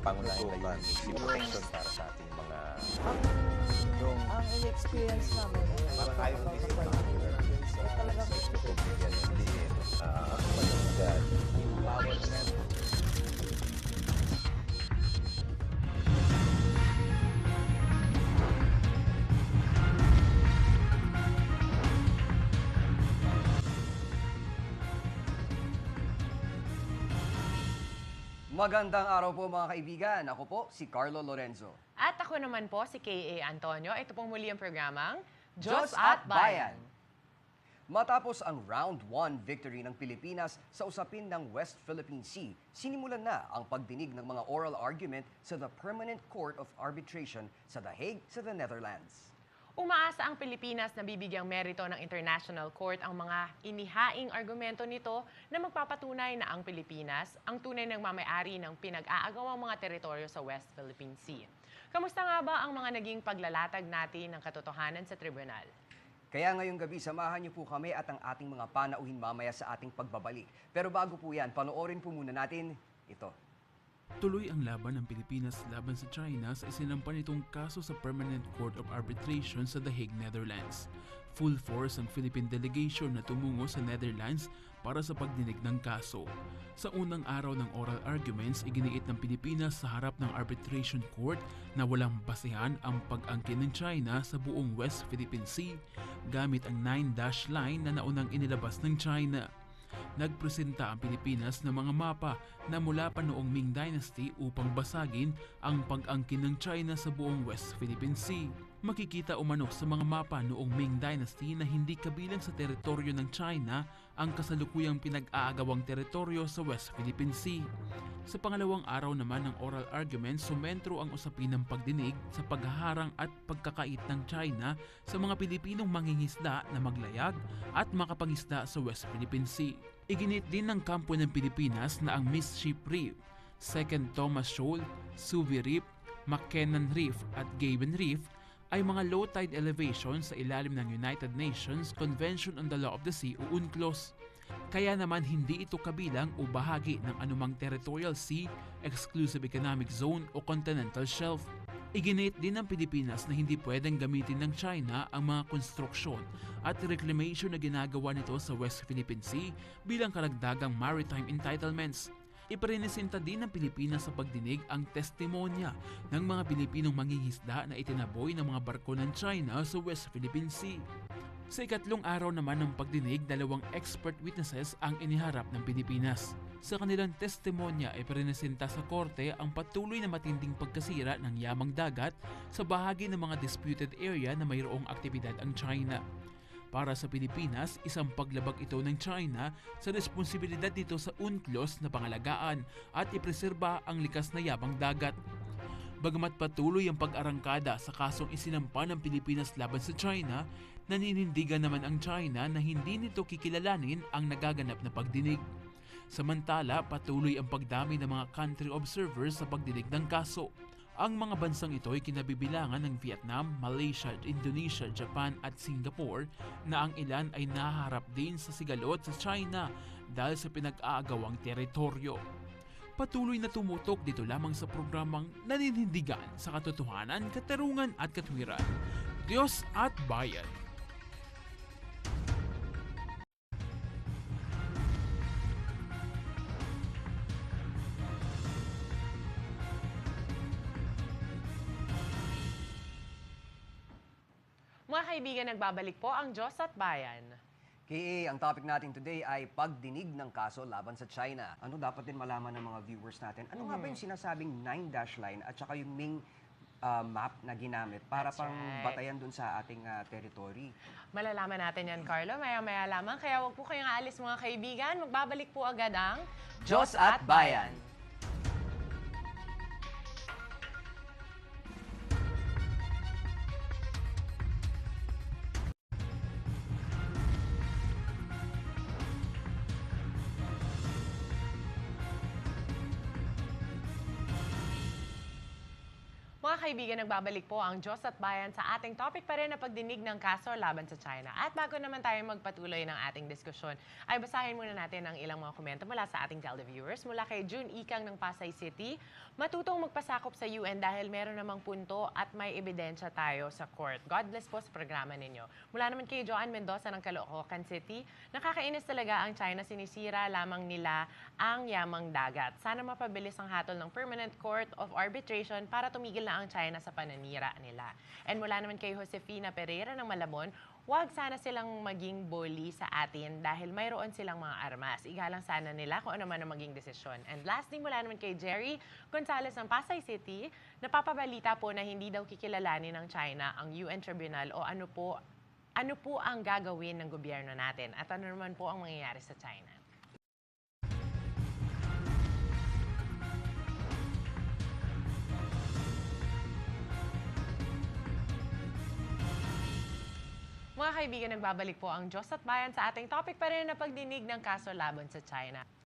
pangunahin na yung protection para sa ating mga Ang in-experience namin, parang ayaw ng isip ng talagang gusto ko bigyan hindi empowerment. Magandang araw po mga kaibigan. Ako po si Carlo Lorenzo. At ako naman po si K.A. Antonio. Ito pong muli ang programang Diyos at Bayan. Matapos ang Round 1 victory ng Pilipinas sa usapin ng West Philippine Sea, sinimulan na ang pagdinig ng mga oral argument sa the Permanent Court of Arbitration sa The Hague sa the Netherlands. Umaasa ang Pilipinas na bibigyang merito ng International Court ang mga inihaing argumento nito na magpapatunay na ang Pilipinas ang tunay ng mamayari ng pinag-aagawang mga teritoryo sa West Philippine Sea. Kamusta nga ba ang mga naging paglalatag natin ng katotohanan sa tribunal? Kaya ngayong gabi, samahan niyo po kami at ang ating mga panauhin mamaya sa ating pagbabalik. Pero bago po yan, panoorin po muna natin ito. Tuloy ang laban ng Pilipinas laban sa China sa isinampa nitong kaso sa Permanent Court of Arbitration sa The Hague, Netherlands. Full force ang Philippine delegation na tumungo sa Netherlands para sa pagdinig ng kaso. Sa unang araw ng oral arguments, iginiit ng Pilipinas sa harap ng Arbitration Court na walang basehan ang pag-angkin ng China sa buong West Philippine Sea gamit ang 9-dash line na naunang inilabas ng China. Nagpresenta ang Pilipinas ng mga mapa na mula pa noong Ming Dynasty upang basagin ang pag-angkin ng China sa buong West Philippine Sea. Makikita umano sa mga mapa noong Ming Dynasty na hindi kabilang sa teritoryo ng China ang kasalukuyang pinag-aagawang teritoryo sa West Philippine Sea. Sa pangalawang araw naman ng oral argument, sumentro ang usapin ng pagdinig sa paghaharang at pagkakait ng China sa mga Pilipinong mangingisda na maglayag at makapangisda sa West Philippine Sea. Iginit din ng kampo ng Pilipinas na ang Mischief Reef, Second Thomas Shoal, Subi Reef, McKinnon Reef at Gaben Reef ay mga low tide elevation sa ilalim ng United Nations Convention on the Law of the Sea o UNCLOS. Kaya naman hindi ito kabilang o bahagi ng anumang territorial sea, exclusive economic zone o continental shelf. Iginit din ng Pilipinas na hindi pwedeng gamitin ng China ang mga konstruksyon at reclamation na ginagawa nito sa West Philippine Sea bilang karagdagang maritime entitlements. Iprenesenta din ng Pilipinas sa pagdinig ang testimonya ng mga Pilipinong mangingisda na itinaboy ng mga barko ng China sa West Philippine Sea. Sa ikatlong araw naman ng pagdinig, dalawang expert witnesses ang iniharap ng Pilipinas. Sa kanilang testimonya ay prenesenta sa korte ang patuloy na matinding pagkasira ng yamang dagat sa bahagi ng mga disputed area na mayroong aktibidad ang China. Para sa Pilipinas, isang paglabag ito ng China sa responsibilidad nito sa UNCLOS na pangalagaan at ipreserba ang likas na yamang dagat. Bagamat patuloy ang pag-arangkada sa kasong isinampa ng Pilipinas laban sa China, naninindigan naman ang China na hindi nito kikilalanin ang nagaganap na pagdinig. Samantala, patuloy ang pagdami ng mga country observers sa pagdinig ng kaso. Ang mga bansang ito ay kinabibilangan ng Vietnam, Malaysia, Indonesia, Japan at Singapore na ang ilan ay nahaharap din sa sigalot sa China dahil sa pinag-aagawang teritoryo. Patuloy na tumutok dito lamang sa programang naninindigan sa katotohanan, katarungan at katwiran. Diyos at Bayan. Mga kaibigan, nagbabalik po ang Diyos at Bayan. Kaya ang topic natin today ay pagdinig ng kaso laban sa China. Ano dapat din malaman ng mga viewers natin? Ano nga ba yung sinasabing 9-dash line at saka yung Ming map na ginamit para That's pang right. batayan dun sa ating territory? Malalaman natin yan, Carlo, maya-maya lamang. Kaya huwag po kayong aalis mga kaibigan. Magbabalik po agad ang Diyos at Bayan. Mga Mga kaibigan, nagbabalik po ang Diyos at Bayan sa ating topic pa rin na pagdinig ng kaso laban sa China. At bago naman tayo magpatuloy ng ating diskusyon, ay basahin muna natin ang ilang mga komento mula sa ating televiewers. Mula kay June Ikang ng Pasay City, matutong magpasakop sa UN dahil meron namang punto at may ebidensya tayo sa court. God bless po sa programa ninyo. Mula naman kay Joanne Mendoza ng Caloocan City, nakakainis talaga ang China, sinisira lamang nila ang yamang dagat. Sana mapabilis ang hatol ng Permanent Court of Arbitration para tumigil na ang China sa pananira nila. And mula naman kay Josefina Pereira ng Malabon, huwag sana silang maging bully sa atin dahil mayroon silang mga armas. Igalang sana nila kung ano man ang maging desisyon. And lastly, mula naman kay Jerry Gonzalez ng Pasay City, napapabalita po na hindi daw kikilalanin ng China ang UN Tribunal o ano po ang gagawin ng gobyerno natin at ano naman po ang mangyayari sa China. Mga kaibigan, nagbabalik po ang Diyos at Bayan sa ating topic pa rin na pagdinig ng kaso laban sa China.